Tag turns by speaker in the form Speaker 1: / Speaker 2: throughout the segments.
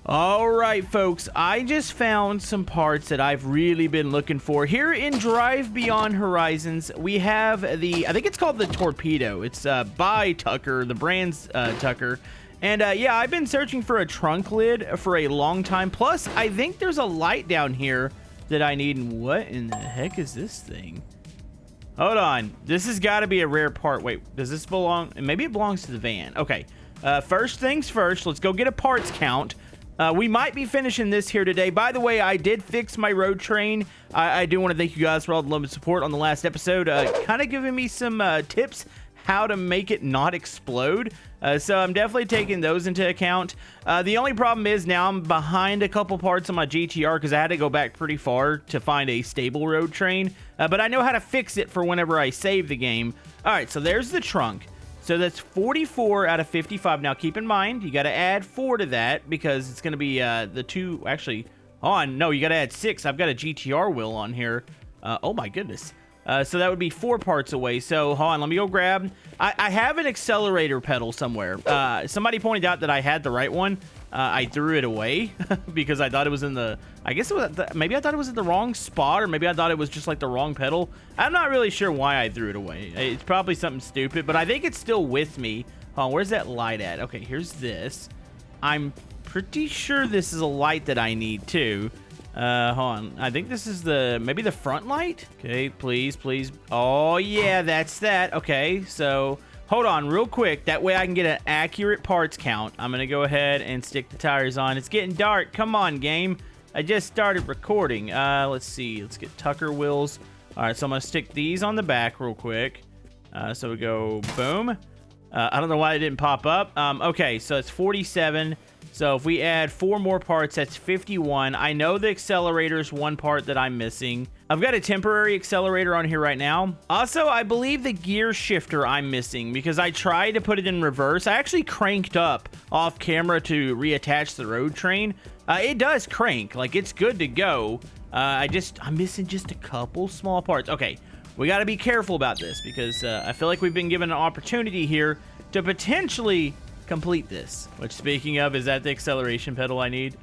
Speaker 1: All right, folks, I just found some parts that I've really been looking for. Here in Drive Beyond Horizons, we have the, I think it's called the Torpedo. It's by Tucker, the brand's Tucker. And yeah, I've been searching for a trunk lid for a long time. Plus, I think there's a light down here that I need. And what in the heck is this thing? Hold on. This has got to be a rare part. Wait, does this belong? Maybe it belongs to the van. Okay. First things first, let's go get a parts count. We might be finishing this here today. By the way, I did fix my road train. I do want to thank you guys for all the love and support on the last episode. Kind of giving me some tips how to make it not explode. So I'm definitely taking those into account. The only problem is now I'm behind a couple parts on my GTR because I had to go back pretty far to find a stable road train. But I know how to fix it for whenever I save the game. All right, so there's the trunk. So that's 44 out of 55. Now, keep in mind, you got to add 4 to that because it's going to be the 2. Actually, hold on. No, you got to add 6. I've got a GTR wheel on here. Oh, my goodness. So that would be 4 parts away. So, hold on. Let me go grab. I have an accelerator pedal somewhere. Somebody pointed out that I had the right one. I threw it away because I thought it was in the... I guess it was... maybe I thought it was in the wrong spot, or maybe I thought it was just like the wrong pedal. I'm not really sure why I threw it away. It's probably something stupid, but I think it's still with me. Hold on, where's that light at? Okay, here's this. I'm pretty sure this is a light that I need too. Hold on. I think this is the... maybe the front light? Okay, please, please. Oh, yeah, that's that. Okay, so... hold on real quick. That way I can get an accurate parts count. I'm going to go ahead and stick the tires on. It's getting dark. Come on, game. I just started recording. Let's see. Let's get Tucker wheels. All right, so I'm going to stick these on the back real quick. So we go boom. I don't know why it didn't pop up. Okay, so it's 47. So if we add 4 more parts, that's 51. I know the accelerator is one part that I'm missing. I've got a temporary accelerator on here right now. Also, I believe the gear shifter I'm missing because I tried to put it in reverse. I actually cranked up off camera to reattach the road train. It does crank, like it's good to go. I'm missing just a couple small parts. Okay, we got to be careful about this because I feel like we've been given an opportunity here to potentially complete this. Which, speaking of, is that the acceleration pedal I need?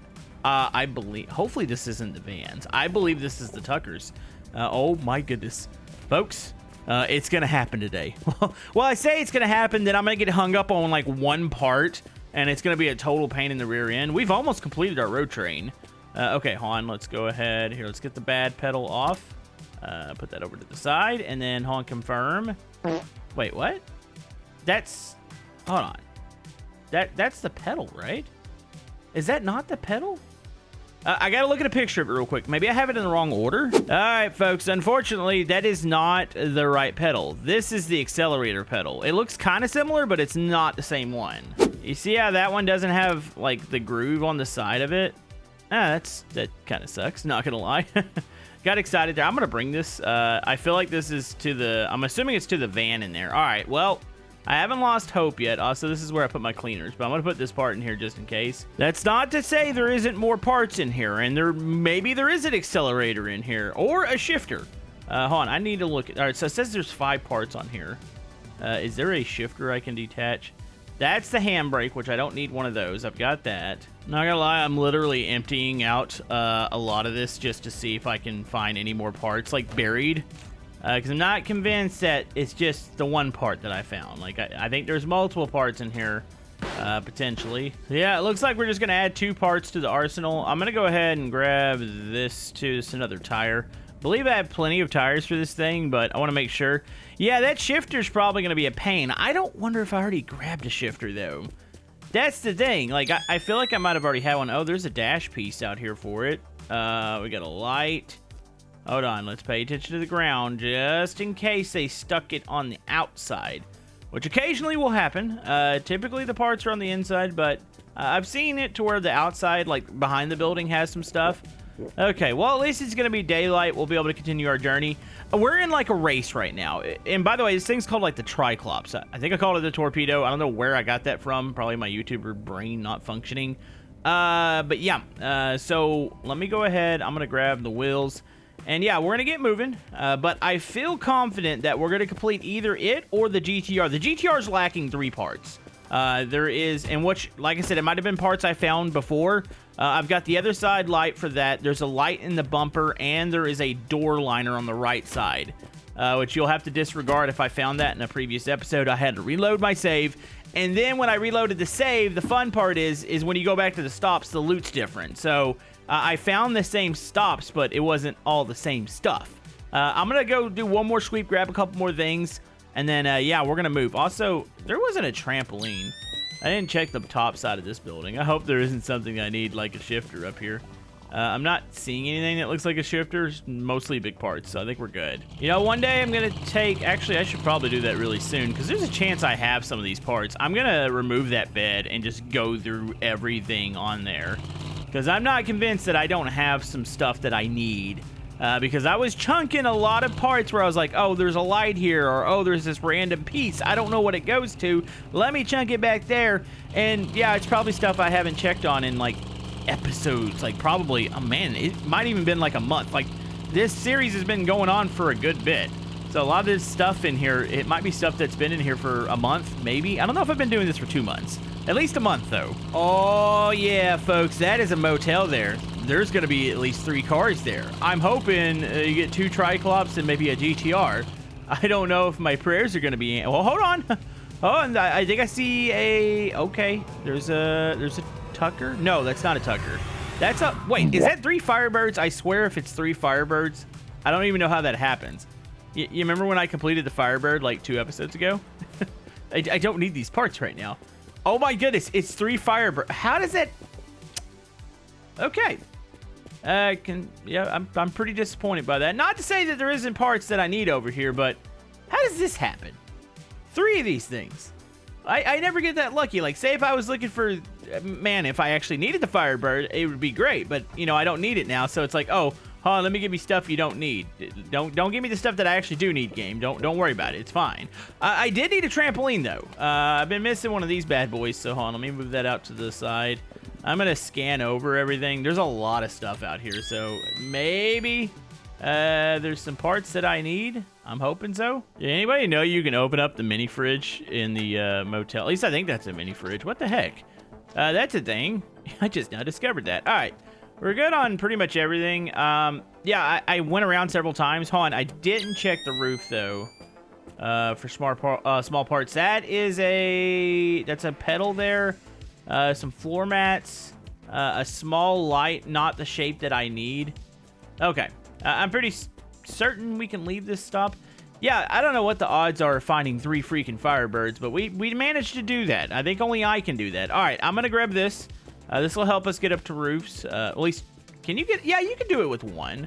Speaker 1: I believe, hopefully this isn't the Vans. I believe this is the Tuckers. Oh my goodness. Folks, it's gonna happen today. Well, I say it's gonna happen, then I'm gonna get hung up on like one part, and it's gonna be a total pain in the rear end. We've almost completed our road train. Okay, hold on, let's go ahead. Here, let's get the bad pedal off. Put that over to the side, and then hold on, confirm. Wait, what? That's, hold on. That's the pedal, right? Is that not the pedal? I gotta look at a picture of it real quick. Maybe I have it in the wrong order. All right, folks. Unfortunately, that is not the right pedal. This is the accelerator pedal. It looks kind of similar, but it's not the same one. You see how that one doesn't have like the groove on the side of it? That kind of sucks. Not gonna lie. Got excited there. I'm gonna bring this. I feel like this is to the... I'm assuming it's to the van in there. All right. Well, I haven't lost hope yet. Also, this is where I put my cleaners, but I'm going to put this part in here just in case. That's not to say there isn't more parts in here, and maybe there is an accelerator in here, or a shifter. Hold on, I need to look at... All right, so it says there's 5 parts on here. Is there a shifter I can detach? That's the handbrake, which I don't need one of those. I've got that. Not gonna lie, I'm literally emptying out a lot of this just to see if I can find any more parts, like buried. Because I'm not convinced that it's just the one part that I found. Like, I think there's multiple parts in here, potentially. Yeah, it looks like we're just going to add 2 parts to the arsenal. I'm going to go ahead and grab this too. This is another tire. I believe I have plenty of tires for this thing, but I want to make sure. Yeah, that shifter's probably going to be a pain. I don't wonder if I already grabbed a shifter, though. That's the thing. Like, I feel like I might have already had one. Oh, there's a dash piece out here for it. We got a light. Hold on, let's pay attention to the ground just in case they stuck it on the outside, which occasionally will happen. Typically the parts are on the inside, but I've seen it to where the outside, like behind the building, has some stuff. Okay, well, at least it's going to be daylight. We'll be able to continue our journey. We're in like a race right now. And by the way, this thing's called like the Triclops. I think I called it the Torpedo. I don't know where I got that from. Probably my YouTuber brain not functioning. But yeah, so let me go ahead. I'm going to grab the wheels. And yeah, we're going to get moving, but I feel confident that we're going to complete either it or the GTR. The GTR is lacking 3 parts. There is, and which, like I said, it might have been parts I found before. I've got the other side light for that. There's a light in the bumper, and there is a door liner on the right side, which you'll have to disregard if I found that in a previous episode. I had to reload my save, and then when I reloaded the save, the fun part is when you go back to the stops, the loot's different. So I found the same stops, but it wasn't all the same stuff. I'm going to go do one more sweep, grab a couple more things, and then, yeah, we're going to move. Also, there wasn't a trampoline. I didn't check the top side of this building. I hope there isn't something I need, like a shifter up here. I'm not seeing anything that looks like a shifter. It's mostly big parts, so I think we're good. You know, one day I'm going to take... Actually, I should probably do that really soon, because there's a chance I have some of these parts. I'm going to remove that bed and just go through everything on there, because I'm not convinced that I don't have some stuff that I need. Because I was chunking a lot of parts where I was like, oh, there's a light here, or oh, there's this random piece. I don't know what it goes to. Let me chunk it back there. And yeah, it's probably stuff I haven't checked on in like episodes. Like probably, oh man, it might even been like a month. Like this series has been going on for a good bit. So a lot of this stuff in here, it might be stuff that's been in here for a month, maybe. I don't know if I've been doing this for 2 months. At least a month, though. Oh, yeah, folks, that is a motel there. There's going to be at least 3 cars there. I'm hoping you get 2 Triclops and maybe a GTR. I don't know if my prayers are going to be... Well, hold on. Oh, and I think I see a... Okay, there's a Tucker? No, that's not a Tucker. That's a... Wait, is that 3 Firebirds? I swear if it's 3 Firebirds, I don't even know how that happens. You remember when I completed the Firebird like 2 episodes ago? I don't need these parts right now. Oh my goodness, it's 3 Firebird. How does that... Okay. Yeah, I'm pretty disappointed by that. Not to say that there isn't parts that I need over here, but how does this happen? 3 of these things. I never get that lucky. Like, say if I was looking for... Man, if I actually needed the Firebird, it would be great. But, you know, I don't need it now, so it's like, oh... Hold on, let me give you stuff you don't need. Don't give me the stuff that I actually do need, game. Don't worry about it. It's fine. I did need a trampoline, though. I've been missing one of these bad boys, so hold on. Let me move that out to the side. I'm going to scan over everything. There's a lot of stuff out here, so maybe there's some parts that I need. I'm hoping so. Anybody know you can open up the mini fridge in the motel? At least I think that's a mini fridge. What the heck? That's a thing. I just now discovered that. All right. We're good on pretty much everything. Yeah, I went around several times. Hold on, I didn't check the roof though. For small parts. That's a pedal there. Some floor mats. A small light, not the shape that I need. Okay, I'm pretty certain we can leave this stop. Yeah, I don't know what the odds are of finding 3 freaking Firebirds, but we managed to do that. I think only I can do that. All right, I'm gonna grab this. This will help us get up to roofs. At least, can you get... Yeah, you can do it with 1.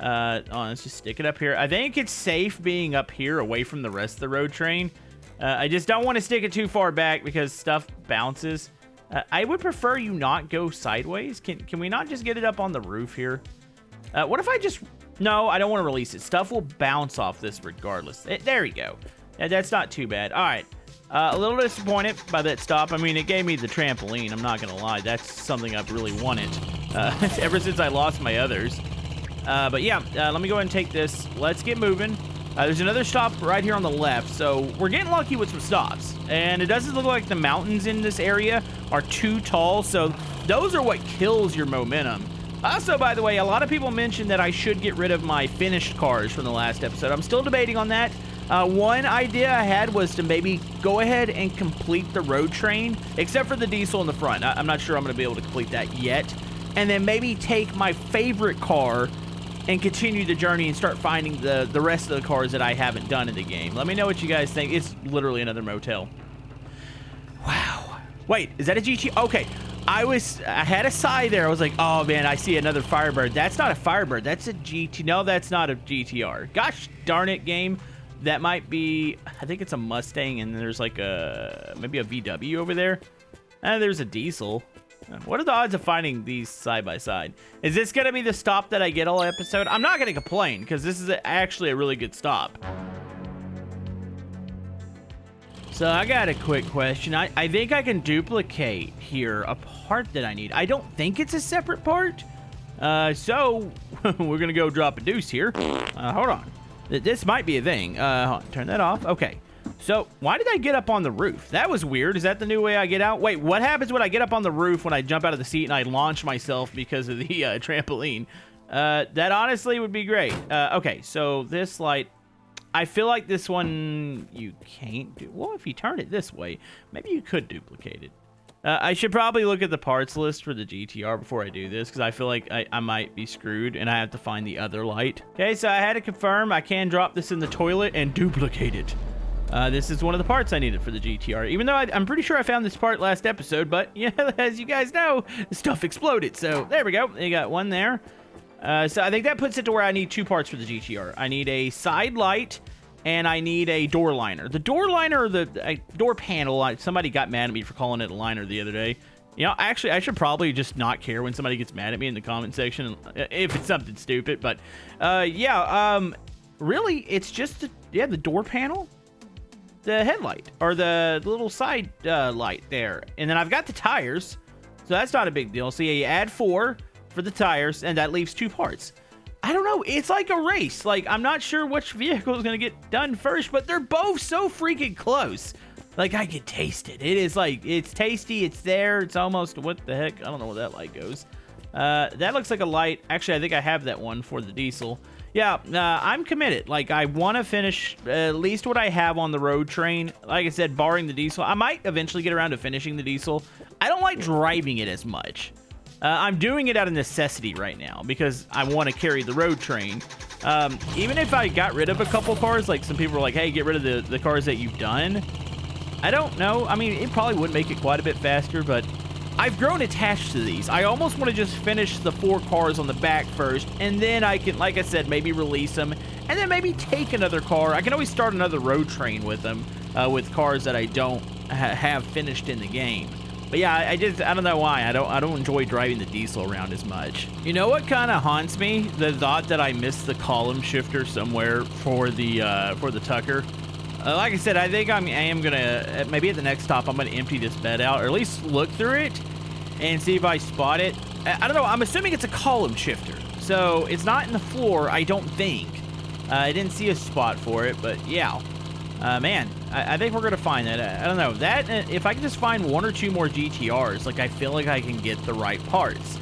Speaker 1: Let's just stick it up here. I think it's safe being up here away from the rest of the road train. I just don't want to stick it too far back because stuff bounces. I would prefer you not go sideways. Can we not just get it up on the roof here? What if I just... No, I don't want to release it. Stuff will bounce off this regardless. There we go. Yeah, that's not too bad. All right. A little disappointed by that stop. I mean, it gave me the trampoline. I'm not going to lie. That's something I've really wanted ever since I lost my others. But yeah, let me go ahead and take this. Let's get moving. There's another stop right here on the left. So we're getting lucky with some stops. And it doesn't look like the mountains in this area are too tall. So those are what kills your momentum. Also, by the way, a lot of people mentioned that I should get rid of my finished cars from the last episode. I'm still debating on that. One idea I had was to maybe go ahead and complete the road train, except for the diesel in the front. I'm not sure I'm going to be able to complete that yet. And then maybe take my favorite car and continue the journey and start finding the rest of the cars that I haven't done in the game. Let me know what you guys think. It's literally another motel. Wow. Wait, is that a GT? Okay. I had a sigh there. I was like, oh man, I see another Firebird. That's not a Firebird. That's a GT. No, that's not a GTR. Gosh darn it, game. That might be, I think it's a Mustang, and there's like maybe a VW over there. And there's a diesel. What are the odds of finding these side by side? Is this going to be the stop that I get all episode? I'm not going to complain, because this is actually a really good stop. So I got a quick question. I think I can duplicate here a part that I need. I don't think it's a separate part. So we're going to go drop a deuce here. Hold on. This might be a thing. Turn that off. Okay. So, why did I get up on the roof? That was weird. Is that the new way I get out? Wait, what happens when I get up on the roof when I jump out of the seat and I launch myself because of the trampoline? That honestly would be great. Okay, so this light, I feel like this one you can't do. Well, if you turn it this way, maybe you could duplicate it. I should probably look at the parts list for the GTR before I do this, because I feel like I might be screwed and I have to find the other light. Okay, so I had to confirm I can drop this in the toilet and duplicate it. This is one of the parts I needed for the GTR, even though I'm pretty sure I found this part last episode, but yeah, as you guys know, stuff exploded. So there we go. You got one there. So I think that puts it to where I need 2 parts for the GTR. I need a side light and I need a door liner. The door liner or the door panel, somebody got mad at me for calling it a liner the other day. You know, actually, I should probably just not care when somebody gets mad at me in the comment section if it's something stupid. But really, it's just the door panel, the headlight, or the little side light there. And then I've got the tires, so that's not a big deal. So yeah, you add 4 for the tires, and that leaves 2 parts. I don't know. It's like a race. Like, I'm not sure which vehicle is going to get done first, but they're both so freaking close. Like, I can taste it. It is like, it's tasty. It's there. It's almost, what the heck? I don't know where that light goes. That looks like a light. Actually, I think I have that one for the diesel. Yeah, I'm committed. Like, I want to finish at least what I have on the road train. Like I said, barring the diesel. I might eventually get around to finishing the diesel. I don't like driving it as much. I'm doing it out of necessity right now because I want to carry the road train. Even if I got rid of a couple cars, like some people were like, hey, get rid of the cars that you've done. I don't know. I mean, it probably would make it quite a bit faster, but I've grown attached to these. I almost want to just finish the 4 cars on the back first, and then I can, like I said, maybe release them, and then maybe take another car. I can always start another road train with them, with cars that I don't have finished in the game. But yeah, I don't know why. I don't enjoy driving the diesel around as much. You know what kind of haunts me? The thought that I missed the column shifter somewhere for the Tucker. Like I said, I think I am gonna, maybe at the next stop, I'm gonna empty this bed out, or at least look through it and see if I spot it. I don't know. I'm assuming it's a column shifter, so it's not in the floor, I don't think. I didn't see a spot for it, but yeah. Man, I think we're gonna find that. I don't know. That, if I can just find 1 or 2 more GTRs, like, I feel like I can get the right parts.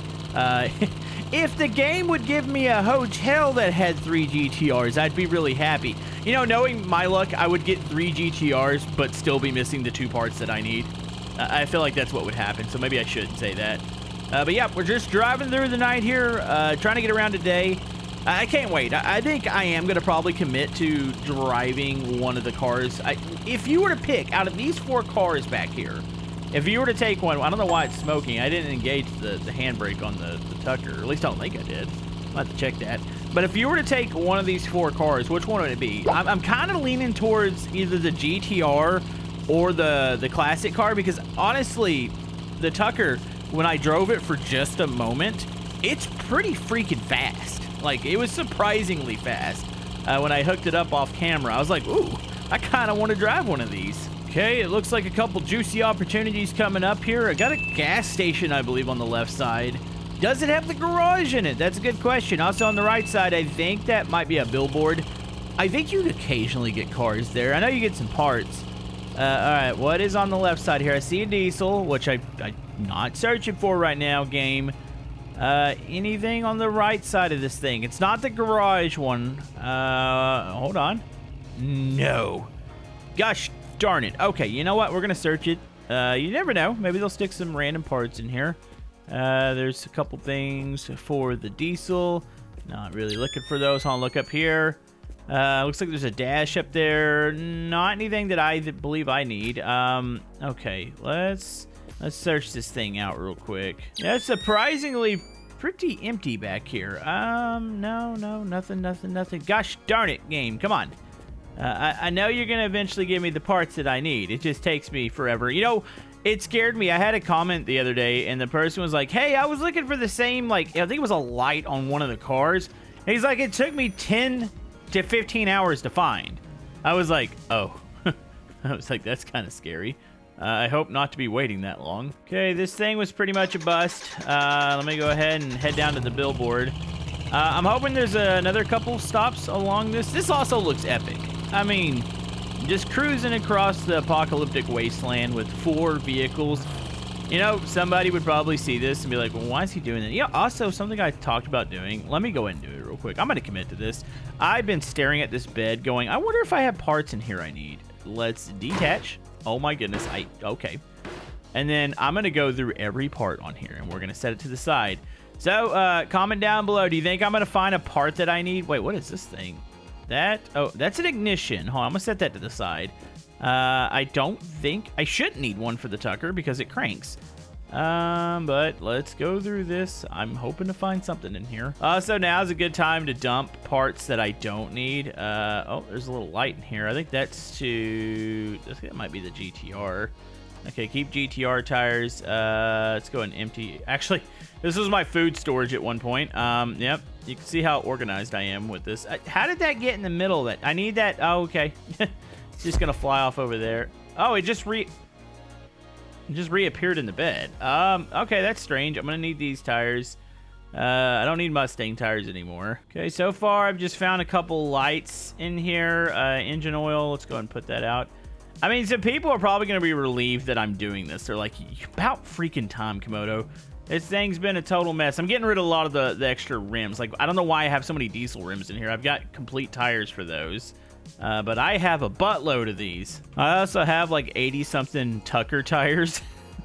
Speaker 1: If the game would give me a hotel that had 3 GTRs, I'd be really happy. You know, knowing my luck, I would get 3 GTRs, but still be missing the 2 parts that I need. I feel like that's what would happen, so maybe I shouldn't say that. But yeah, we're just driving through the night here, trying to get around today. I can't wait. I think I am going to probably commit to driving one of the cars. If you were to pick out of these 4 cars back here, if you were to take one, I don't know why it's smoking. I didn't engage the handbrake on the Tucker. Or at least I don't think I did. I'll have to check that. But if you were to take one of these 4 cars, which one would it be? I'm kind of leaning towards either the GTR or the classic car, because honestly, the Tucker, when I drove it for just a moment, it's pretty freaking fast. Like, it was surprisingly fast. When I hooked it up off camera, I was like, ooh, I kind of want to drive one of these. Okay, it looks like a couple juicy opportunities coming up here. I got a gas station, I believe, on the left side. Does it have the garage in it? That's a good question. Also on the right side, I think that might be a billboard. I think you occasionally get cars there. I know you get some parts. All right, what is on the left side here? I see a diesel, which I'm not searching for right now, game. Anything on the right side of this thing? It's not the garage one. Hold on. No. Gosh darn it. Okay, you know what? We're gonna search it. You never know. Maybe they'll stick some random parts in here. There's a couple things for the diesel. Not really looking for those. I'll look up here. Looks like there's a dash up there. Not anything that I believe I need. Okay, let's search this thing out real quick. Yeah, it's surprisingly pretty empty back here. No, nothing. Gosh darn it, game. Come on. I know you're going to eventually give me the parts that I need. It just takes me forever. You know, it scared me. I had a comment the other day, and the person was like, hey, I was looking for the same, like, I think it was a light on one of the cars. And he's like, it took me 10 to 15 hours to find. I was like, oh. I was like, that's kind of scary. I hope not to be waiting that long. Okay, this thing was pretty much a bust. Let me go ahead and head down to the billboard. I'm hoping there's another couple stops along this. This also looks epic. I mean, just cruising across the apocalyptic wasteland with 4 vehicles. You know, somebody would probably see this and be like, well, why is he doing that? Yeah, also, something I talked about doing. Let me go ahead and do it real quick. I'm going to commit to this. I've been staring at this bed going, I wonder if I have parts in here I need. Let's detach. Oh, my goodness. Okay. And then I'm going to go through every part on here, and we're going to set it to the side. So, comment down below. Do you think I'm going to find a part that I need? Wait, what is this thing? Oh, that's an ignition. Hold on, I'm going to set that to the side. I don't think I shouldn't need one for the Tucker because it cranks. But let's go through this. I'm hoping to find something in here. So now's a good time to dump parts that I don't need. Oh, there's a little light in here. I think that's that might be the GTR. Okay, keep GTR tires. Let's go and empty. Actually, this was my food storage at one point. Yep. You can see how organized I am with this. How did that get in the middle of that? I need that. Oh, okay. It's just gonna fly off over there. Oh, it just reappeared in the bed. Okay, that's strange. I'm gonna need these tires. I don't need Mustang tires anymore. Okay, so far I've just found a couple lights in here. Engine oil. Let's go ahead and put that out. I mean, some people are probably gonna be relieved that I'm doing this. They're like, about freaking time, Camodo. This thing's been a total mess. I'm getting rid of a lot of the extra rims. Like, I don't know why I have so many diesel rims in here. I've got complete tires for those. But I have a buttload of these. I also have like 80-something Tucker tires.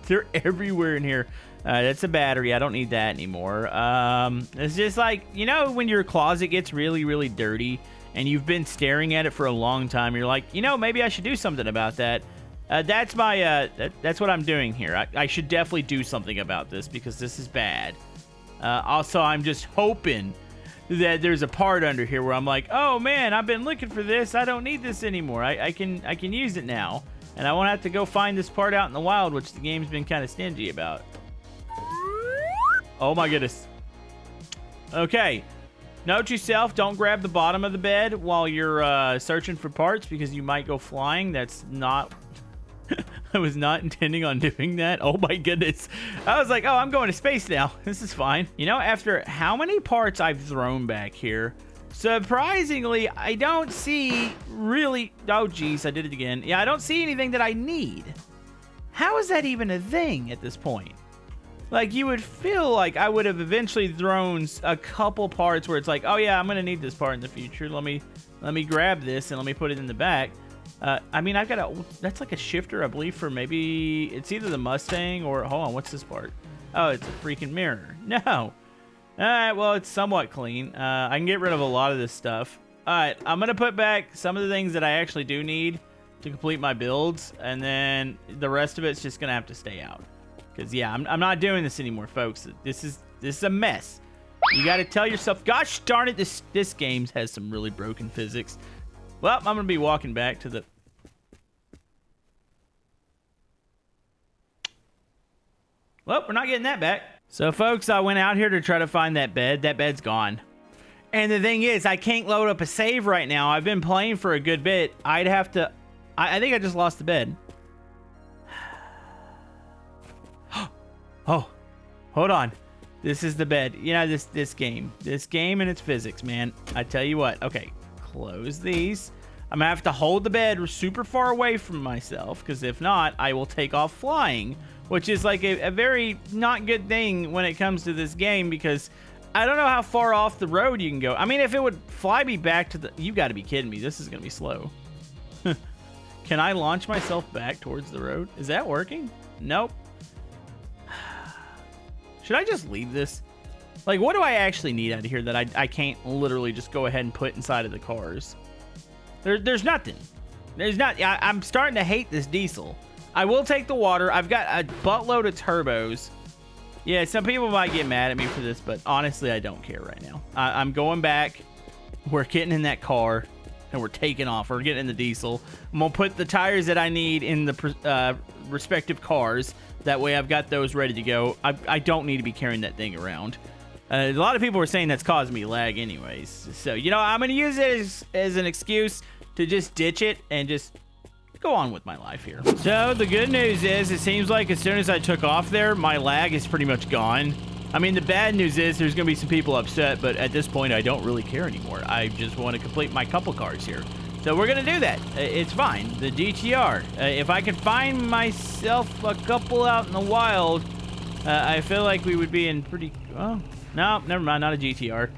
Speaker 1: They're everywhere in here. That's a battery. I don't need that anymore. It's just like, you know, when your closet gets really, really dirty and you've been staring at it for a long time, you're like, you know, maybe I should do something about that. That's what I'm doing here. I should definitely do something about this because this is bad. Also, I'm just hoping that there's a part under here where I'm like, oh man, I've been looking for this. I don't need this anymore. I can use it now, and I won't have to go find this part out in the wild, which the game's been kind of stingy about. Oh my goodness. Okay, note to yourself: don't grab the bottom of the bed while you're searching for parts because you might go flying. That's not. I was not intending on doing that. Oh my goodness. I was like, oh, I'm going to space now. This is fine. You know, after how many parts I've thrown back here, surprisingly, I don't see really... Oh, geez, I did it again. Yeah, I don't see anything that I need. How is that even a thing at this point? Like, you would feel like I would have eventually thrown a couple parts where it's like, oh yeah, I'm going to need this part in the future. Let me grab this and let me put it in the back. I mean, I've got that's like a shifter, I believe, for maybe, it's either the Mustang or, hold on, what's this part? Oh, it's a freaking mirror. No. All right, well, it's somewhat clean. I can get rid of a lot of this stuff. All right, I'm going to put back some of the things that I actually do need to complete my builds, and then the rest of it's just going to have to stay out. Because, yeah, I'm not doing this anymore, folks. This is a mess. You got to tell yourself, gosh darn it, this game has some really broken physics. Well, I'm going to be walking back to the... Well, we're not getting that back. So, folks, I went out here to try to find that bed. That bed's gone. And the thing is, I can't load up a save right now. I've been playing for a good bit. I'd have to... I think I just lost the bed. Oh, hold on. This is the bed. You know, this game. This game and its physics, man. I tell you what. Okay, close these. I'm going to have to hold the bed super far away from myself, because if not, I will take off flying, which is like a very not good thing when it comes to this game, because I don't know how far off the road you can go. I mean, if it would fly me back to the... You got to be kidding me. This is going to be slow. Can I launch myself back towards the road? Is that working? Nope. Should I just leave this? Like, what do I actually need out of here that I can't literally just go ahead and put inside of the cars? There's nothing. There's not. I'm starting to hate this diesel. I will take the water. I've got a buttload of turbos. Yeah, some people might get mad at me for this, but honestly, I don't care right now. I'm going back. We're getting in that car, and we're taking off. We're getting in the diesel. I'm going to put the tires that I need in the respective cars. That way, I've got those ready to go. I don't need to be carrying that thing around. A lot of people were saying that's causing me lag anyways. So, you know, I'm going to use it as an excuse to just ditch it and just go on with my life here. So, the good news is, it seems like as soon as I took off there, my lag is pretty much gone. I mean, the bad news is there's going to be some people upset, but at this point, I don't really care anymore. I just want to complete my couple cars here. So we're going to do that. It's fine. The GTR. If I could find myself a couple out in the wild, I feel like we would be in pretty... Oh, no, never mind. Not a GTR.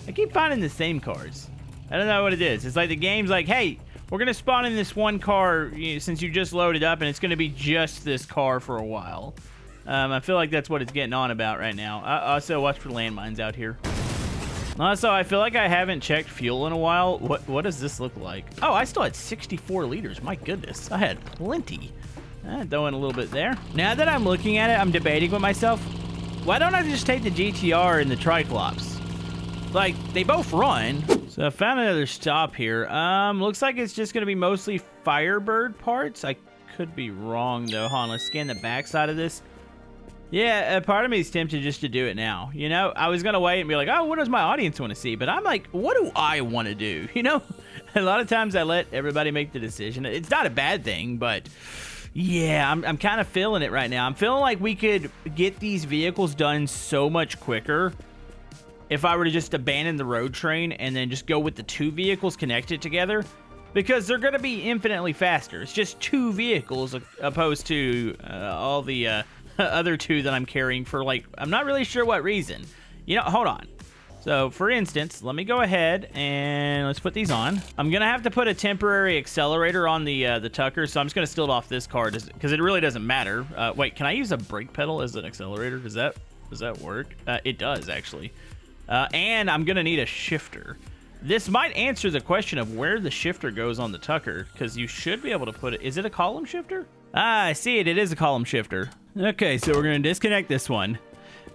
Speaker 1: I keep finding the same cars. I don't know what it is. It's like the game's like, hey, we're going to spawn in this one car since you just loaded up, and it's going to be just this car for a while. I feel like that's what it's getting on about right now. Also, watch for landmines out here. Also, I feel like I haven't checked fuel in a while. What does this look like? Oh, I still had 64 liters. My goodness, I had plenty. Throw in a little bit there. Now that I'm looking at it, I'm debating with myself, why don't I just take the GTR and the Triclops? Like, they both run. So I found another stop here. Looks like it's just gonna be mostly Firebird parts. I could be wrong though. Hold on, let's scan the backside of this. Yeah, a part of me is tempted just to do it now. You know, I was going to wait and be like, oh, what does my audience want to see? But I'm like, what do I want to do? You know, a lot of times I let everybody make the decision. It's not a bad thing, but yeah, I'm kind of feeling it right now. I'm feeling like we could get these vehicles done so much quicker if I were to just abandon the road train and then just go with the two vehicles connected together, because they're going to be infinitely faster. It's just two vehicles opposed to all the... other two that I'm carrying for, like, I'm not really sure what reason. You know, hold on. So, for instance, let me go ahead and let's put these on. I'm going to have to put a temporary accelerator on the Tucker, so I'm just going to steal it off this car because it really doesn't matter. Wait, can I use a brake pedal as an accelerator? Does that work? It does, actually. And I'm going to need a shifter. This might answer the question of where the shifter goes on the Tucker, because you should be able to put it... Is it a column shifter? Ah, I see it. It is a column shifter. Okay, so we're going to disconnect this one.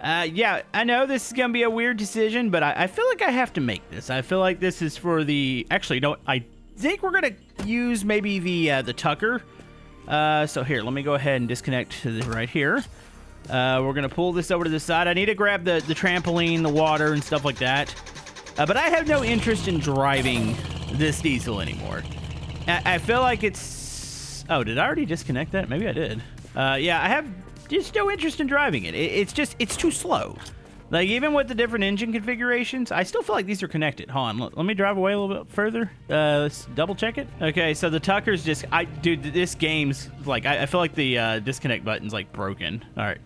Speaker 1: Yeah, I know this is going to be a weird decision, but I feel like I have to make this. I feel like this is for the... Actually, no, I think we're going to use maybe the Tucker. So here, let me go ahead and disconnect to the right here. We're going to pull this over to the side. I need to grab the trampoline, the water, and stuff like that. But I have no interest in driving this diesel anymore. I feel like it's... Oh, did I already disconnect that? Maybe I did. Yeah, I have just no interest in driving it. It's too slow. Like, even with the different engine configurations, I still feel like these are connected. Hold on, let me drive away a little bit further. Let's double check it. Okay, so the Tucker's just... Dude, this game's... Like, I feel like the disconnect button's, like, broken. All right.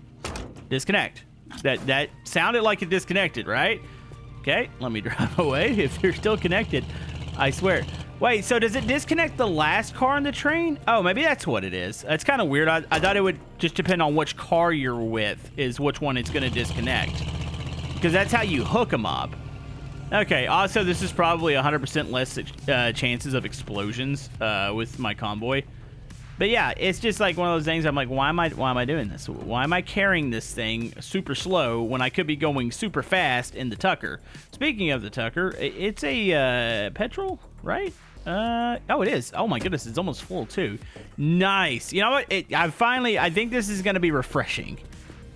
Speaker 1: Disconnect. That sounded like it disconnected, right? Okay, let me drive away if you're still connected. I swear. Wait, so does it disconnect the last car on the train? Oh, maybe that's what it is. It's kind of weird. I thought it would just depend on which car you're with is which one it's going to disconnect. Because that's how you hook them up. Okay, also this is probably 100% less chances of explosions with my convoy. But yeah, it's just like one of those things. I'm like, why am I doing this? Why am I carrying this thing super slow when I could be going super fast in the Tucker? Speaking of the Tucker, it's a petrol, right? Oh, it is. Oh my goodness, it's almost full too. Nice. You know what? I think this is going to be refreshing.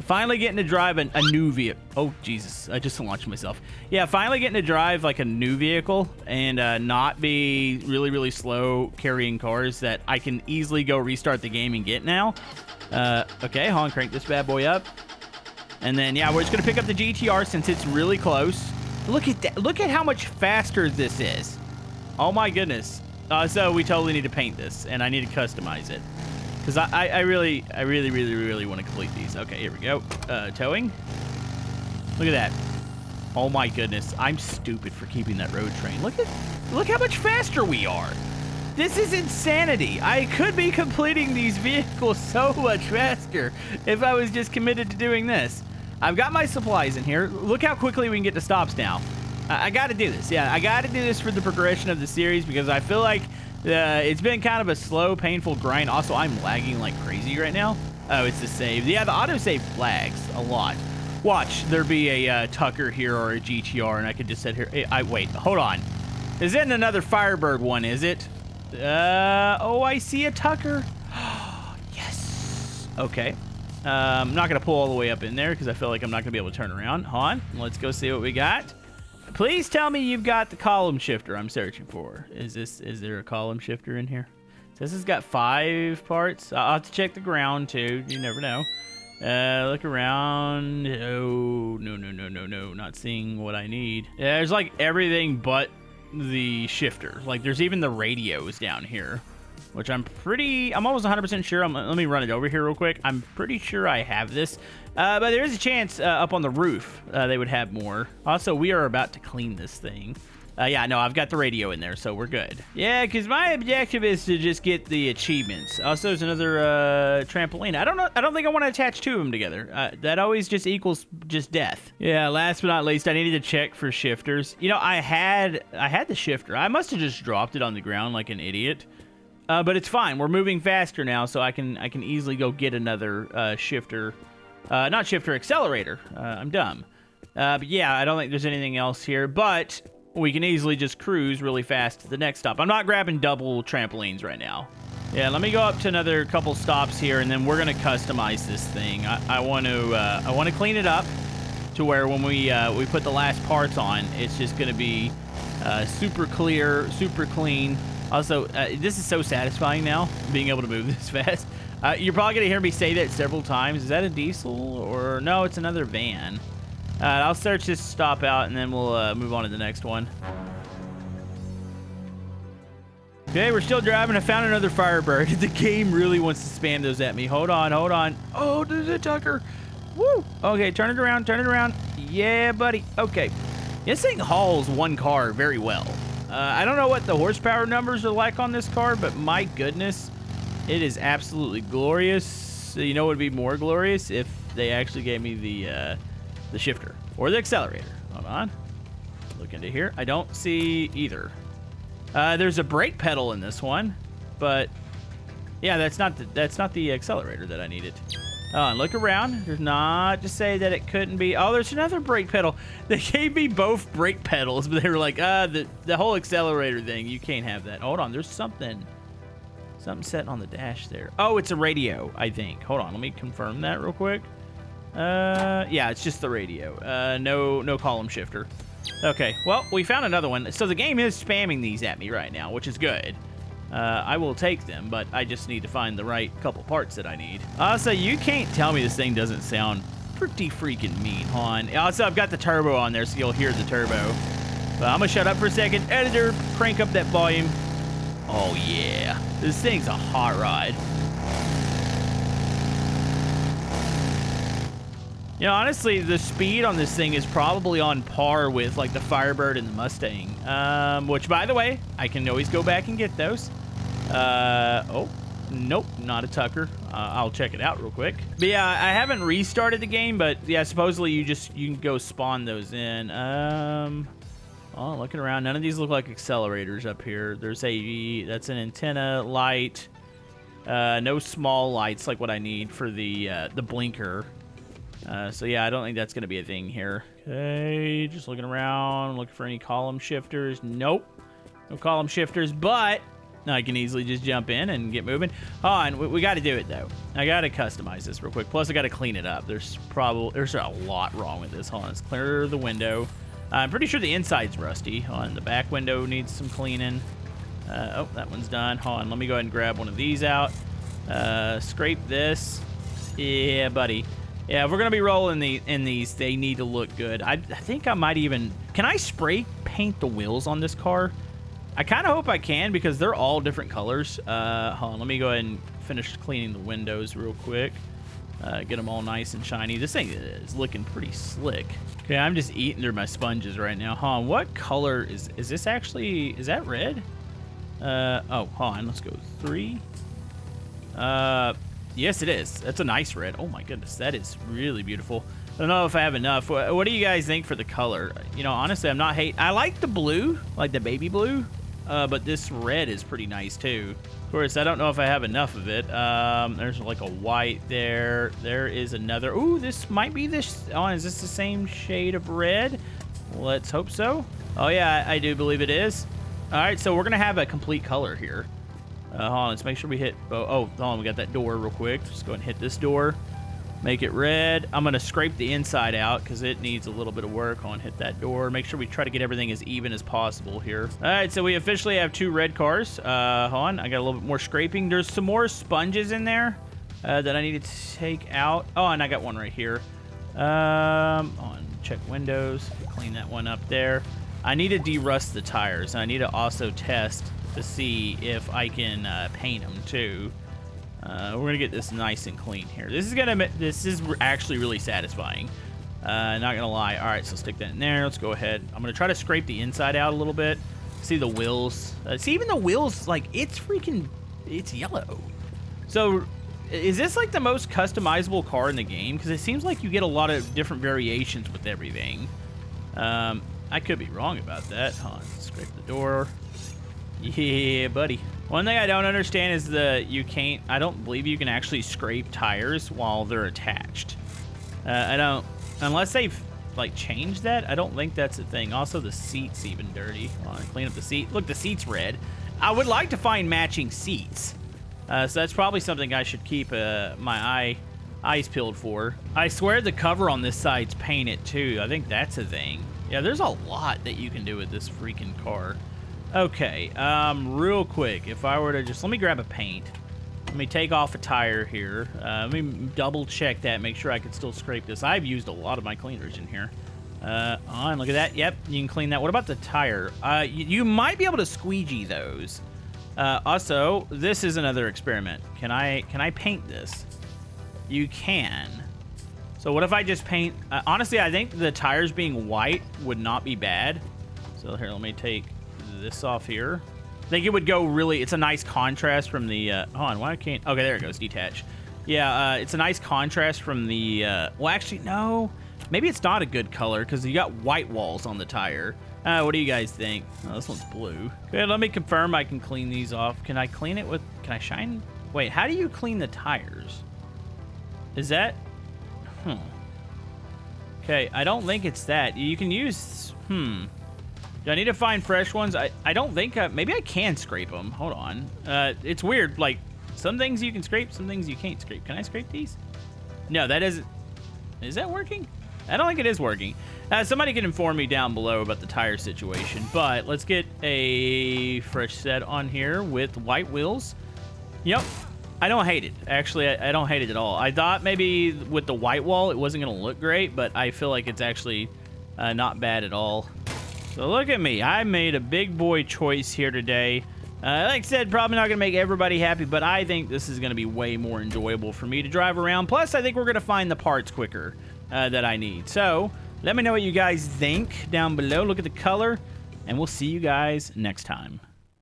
Speaker 1: Finally getting to drive a new vehicle. Oh, Jesus. I just launched myself. Yeah, finally getting to drive like a new vehicle and not be really, really slow carrying cars that I can easily go restart the game and get now. Okay, hold on, crank this bad boy up. And then, yeah, we're just going to pick up the GTR since it's really close. Look at that. Look at how much faster this is. Oh, my goodness. So we totally need to paint this, and I need to customize it. Because I really want to complete these. Okay, here we go. Towing. Look at that. Oh my goodness. I'm stupid for keeping that road train. Look how much faster we are. This is insanity. I could be completing these vehicles so much faster if I was just committed to doing this. I've got my supplies in here. Look how quickly we can get to stops now. I got to do this. Yeah, I got to do this for the progression of the series because I feel like it's been kind of a slow, painful grind. Also, I'm lagging like crazy right now. Oh, it's the save. Yeah, the autosave lags a lot. Watch, there be a Tucker here or a GTR, and I could just sit here. Wait, hold on. Is it another Firebird one, is it? Oh, I see a Tucker. Yes. Okay. I'm not going to pull all the way up in there because I feel like I'm not going to be able to turn around. Hold on. Let's go see what we got. Please tell me you've got the column shifter I'm searching for. Is there a column shifter in here? This has got 5 parts. I'll have to check the ground too. You never know. Look around. Oh, no. Not seeing what I need. Yeah, there's like everything but the shifter. Like, there's even the radios down here, which I'm almost 100% sure. Let me run it over here real quick. I'm pretty sure I have this. But there is a chance up on the roof they would have more. Also, we are about to clean this thing. Yeah, no, I've got the radio in there, so we're good. Yeah, because my objective is to just get the achievements. Also, there's another trampoline. I don't think I want to attach two of them together. That always just equals just death. Yeah, last but not least, I needed to check for shifters. You know, I had the shifter. I must have just dropped it on the ground like an idiot. But it's fine. We're moving faster now, so I can easily go get another shifter. Not shifter, accelerator. I'm dumb. But yeah, I don't think there's anything else here. But we can easily just cruise really fast to the next stop. I'm not grabbing double trampolines right now. Yeah, let me go up to another couple stops here, and then we're gonna customize this thing. I want to clean it up to where when we put the last parts on, it's just gonna be super clear, super clean. Also, this is so satisfying now, being able to move this fast. You're probably gonna hear me say that several times. Is that a diesel or no? It's another van. I'll search this stop out, and then we'll move on to the next one. Okay, we're still driving. I found another Firebird. The game really wants to spam those at me. Hold on, hold on. Oh, there's a Tucker. Woo! Okay, turn it around, turn it around. Yeah, buddy. Okay. This thing hauls one car very well. I don't know what the horsepower numbers are like on this car, but my goodness, it is absolutely glorious. You know what would be more glorious? If they actually gave me the shifter or the accelerator. Hold on. Look into here. I don't see either. There's a brake pedal in this one, but yeah, that's not the accelerator that I needed. And look around. There's not to say that it couldn't be. Oh, there's another brake pedal. They gave me both brake pedals, but they were like, the whole accelerator thing, you can't have that. Hold on, there's something set on the dash there. Oh, it's a radio, I think. Hold on, let me confirm that real quick. Yeah, it's just the radio. No column shifter. Okay, well, we found another one. So the game is spamming these at me right now, which is good. I will take them, but I just need to find the right couple parts that I need. Also, you can't tell me this thing doesn't sound pretty freaking mean, hon. Also, I've got the turbo on there, so you'll hear the turbo. But I'm gonna shut up for a second. Editor, crank up that volume. Oh, yeah. This thing's a hot ride. You know, honestly, the speed on this thing is probably on par with, like, the Firebird and the Mustang. Which, by the way, I can always go back and get those. Oh, nope, not a Tucker. I'll check it out real quick. But yeah, I haven't restarted the game, but yeah, supposedly you can go spawn those in. Oh, looking around, none of these look like accelerators up here. There's that's an antenna light. No small lights like what I need for the blinker. So yeah, I don't think that's going to be a thing here. Okay, just looking around, looking for any column shifters. Nope, no column shifters, but I can easily just jump in and get moving. And we got to do it, though. I got to customize this real quick. Plus, I got to clean it up. There's a lot wrong with this. Hold on, let's clear the window. I'm pretty sure the inside's rusty. The back window needs some cleaning. Oh, that one's done. Hold on, let me go ahead and grab one of these out. Scrape this. Yeah, buddy. Yeah, if we're going to be rolling in these, they need to look good. I think I might even... Can I spray paint the wheels on this car? I kind of hope I can because they're all different colors. Hold on, let me go ahead and finish cleaning the windows real quick. Get them all nice and shiny. This thing is looking pretty slick. Okay, I'm just eating through my sponges right now. Hold on, what color is this actually? Is that red? Oh, hold on, let's go 3. Yes, it is. That's a nice red. Oh my goodness, that is really beautiful. I don't know if I have enough. What do you guys think for the color? You know, honestly, I'm not I like the blue, like the baby blue, but this red is pretty nice too. Of course, I don't know if I have enough of it. There's like a white there. There is another. Ooh, this might be this. Oh, is this the same shade of red? Let's hope so. Oh yeah, I do believe it is. All right, so we're gonna have a complete color here. Hold on, let's make sure we hit... Oh, hold on, we got that door real quick. Just go ahead and hit this door. Make it red. I'm going to scrape the inside out because it needs a little bit of work. Hold on, hit that door. Make sure we try to get everything as even as possible here. All right, so we officially have 2 red cars. Hold on, I got a little bit more scraping. There's some more sponges in there that I need to take out. Oh, and I got one right here. On check windows. Clean that one up there. I need to de-rust the tires. And I need to also test to see if I can paint them too. We're gonna get this nice and clean here. This is actually really satisfying. Not gonna lie. All right, so stick that in there. Let's go ahead. I'm gonna try to scrape the inside out a little bit. See the wheels. See, even the wheels, like, it's yellow. So, is this like the most customizable car in the game? Because it seems like you get a lot of different variations with everything. I could be wrong about that. Hold on, scrape the door. Yeah, buddy. One thing I don't understand is I don't believe you can actually scrape tires while they're attached. Unless they've like changed that, I don't think that's a thing. Also, the seat's even dirty. Hold on, clean up the seat. Look, the seat's red. I would like to find matching seats. So that's probably something I should keep my eyes peeled for. I swear the cover on this side's painted too. I think that's a thing. Yeah, there's a lot that you can do with this freaking car. Okay, real quick, if I were to just, let me grab a paint. Let me take off a tire here. Let me double check that, make sure I can still scrape this. I've used a lot of my cleaners in here. On, look at that. Yep, you can clean that. What about the tire? You might be able to squeegee those. Also, this is another experiment. Can I paint this? You can. So what if I just paint... honestly, I think the tires being white would not be bad. So here, let me take this off here. I think it would go really... It's a nice contrast from the... hold on, why can't... Okay, there it goes, detach. Yeah, it's a nice contrast from the... well, actually, no. Maybe it's not a good color because you got white walls on the tire. What do you guys think? Oh, this one's blue. Good, let me confirm I can clean these off. Can I clean it with... Can I shine... Wait, how do you clean the tires? Is that... Okay, I don't think it's that. You can use... Do I need to find fresh ones? I don't think... maybe I can scrape them. Hold on. It's weird. Like, some things you can scrape, some things you can't scrape. Can I scrape these? No, that isn't... Is that working? I don't think it is working. Somebody can inform me down below about the tire situation. But let's get a fresh set on here with white wheels. Yep. I don't hate it. Actually, I don't hate it at all. I thought maybe with the white wall it wasn't going to look great, but I feel like it's actually not bad at all. So look at me. I made a big boy choice here today. Like I said, probably not going to make everybody happy, but I think this is going to be way more enjoyable for me to drive around. Plus, I think we're going to find the parts quicker that I need. So let me know what you guys think down below. Look at the color, and we'll see you guys next time.